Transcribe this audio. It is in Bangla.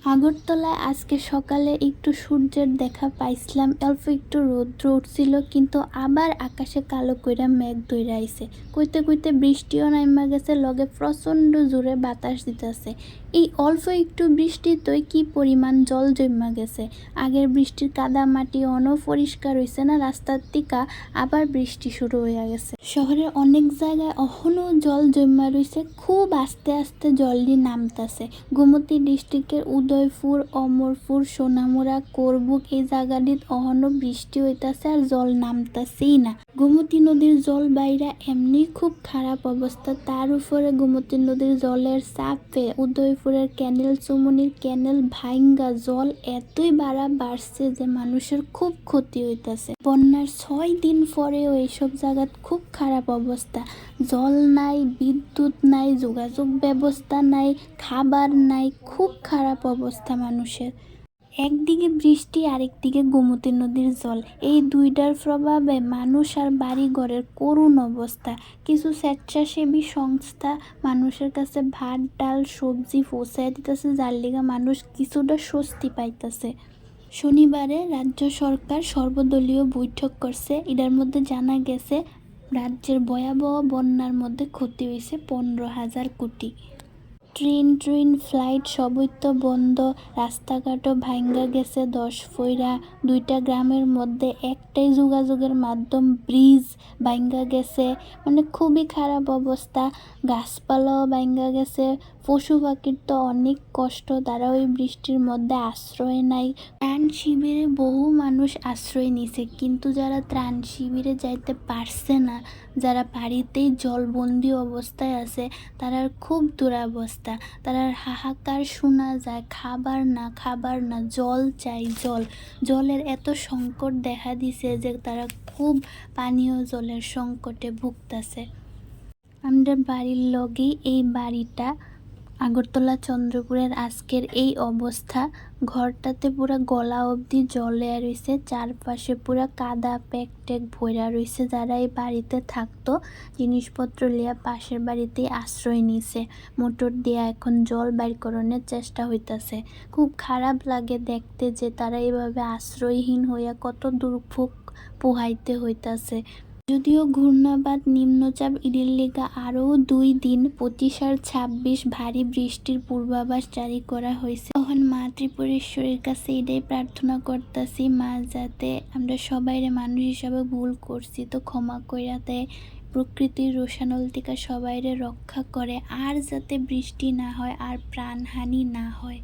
আগরতলায় আজকে সকালে একটু সূর্যের দেখা পাইছিলাম, অল্প একটু রৌদ্র উঠছিল, কিন্তু আবার আকাশে কালো কইরা মেঘ ধইরা আইছে। কইতে কইতে বৃষ্টিও নাইমা গেছে, লগে প্রচণ্ড জোরে বাতাস দিতেছে। এই অল্প একটু বৃষ্টিতেই কি পরিমাণ জল জমা গেছে। আগের বৃষ্টির কাদা মাটি পরিষ্কার হয়েছে না রাস্তার দিকা, আবার বৃষ্টি শুরু হয়ে গেছে। শহরের অনেক জায়গায় এখনও জল জমা রয়েছে, খুব আস্তে আস্তে জলটি নামতাছে। গোমতী ডিস্ট্রিক্টের উদয়পুর, অমরপুর, সোনামুড়া, করবুক এই জায়গাটিত এখনো বৃষ্টি হইতাছে আর জল নামতাছেই না। গোমতী নদীর জল বাইরা এমনি খুব খারাপ অবস্থা, তার উপরে গোমতী নদীর জলের চাপে উদয়পুরের ক্যানেল, চুমনির ক্যানেল ভাইঙ্গা জল এতই বাড়ছে যে মানুষের খুব ক্ষতি হইতাছে। বন্যার 6 দিন পরেও এইসব জায়গাত খুব খারাপ অবস্থা। জল নাই, বিদ্যুৎ নাই, যোগাযোগ ব্যবস্থা নাই, খাবার নাই, খুব খারাপ অবস্থা মানুষের। একদিকে বৃষ্টি, আরেকদিকে গোমতী নদীর জল, এই দুইটার প্রভাবে মানুষ আর বাড়ি ঘরের করুণ অবস্থা। কিছু স্বেচ্ছাসেবী সংস্থা মানুষের কাছে ভাত ডাল সবজি পৌঁছায় দিতেছে, যার লিগা মানুষ কিছুটা স্বস্তি পাইতেছে। শনিবারে রাজ্য সরকার সর্বদলীয় বৈঠক করছে, এটার মধ্যে জানা গেছে রাজ্যের ভয়াবহ বন্যার মধ্যে ক্ষতি হয়েছে 15,000 কোটি। ট্রেন ফ্লাইট সবই তো বন্ধ, রাস্তাঘাটও ভাইঙ্গা গেছে 10 ফইরা। 2টা গ্রামের মধ্যে একটাই যোগাযোগের মাধ্যম, ব্রিজ ভাইঙ্গা গেছে, মানে খুবই খারাপ অবস্থা। গাছপালাও ভাইঙ্গা গেছে, পশু পাখির তো অনেক কষ্ট, তারা ওই বৃষ্টির মধ্যে আশ্রয় নাই। ত্রাণ শিবিরে বহু মানুষ আশ্রয় নিছে, কিন্তু যারা ত্রাণ শিবিরে যাইতে পারছে না, যারা বাড়িতেই জলবন্দি অবস্থায় আছে, তারার খুব দুরবস্থা। তারার হাহাকার শোনা যায়, খাবার না, জল চাই, জলের এত সংকট দেখা দিছে যে তারা খুব পানীয় জলের সংকটে ভুগতাছে। আমাদের বাড়ির লগেই এই বাড়িটা, আগরতলা চন্দ্রপুরের আজকের এই অবস্থা। ঘরটাতে পুরা গলা অবধি জলে রয়েছে, চারপাশে পুরা কাদা প্যাকট্যাক ভইরা রয়েছে। যারা এই বাড়িতে থাকতো জিনিসপত্র লিয়া পাশের বাড়িতেই আশ্রয় নিছে। মোটর দিয়া এখন জল বাইর করণের চেষ্টা হইতাছে। খুব খারাপ লাগে দেখতে যে তারা এভাবে আশ্রয়হীন হইয়া কত দুর্ভোগ পোহাইতে হইতাছে। যদিও ঘূর্ণাবাত নিম্নচাপ ইডির লেগা আরও 2 দিন 25 আর 26 ভারী বৃষ্টির পূর্বাভাস জারি করা হয়েছে। তখন মা ত্রিপুরেশ্বরীর কাছে এটাই প্রার্থনা করতেছি, মা যাতে আমরা সবাইরে মানুষ হিসাবে ভুল করছি তো ক্ষমা কইরা দেয়, প্রকৃতির রোষানল থেকে সবাইরে রক্ষা করে, আর যাতে বৃষ্টি না হয় আর প্রাণহানি না হয়।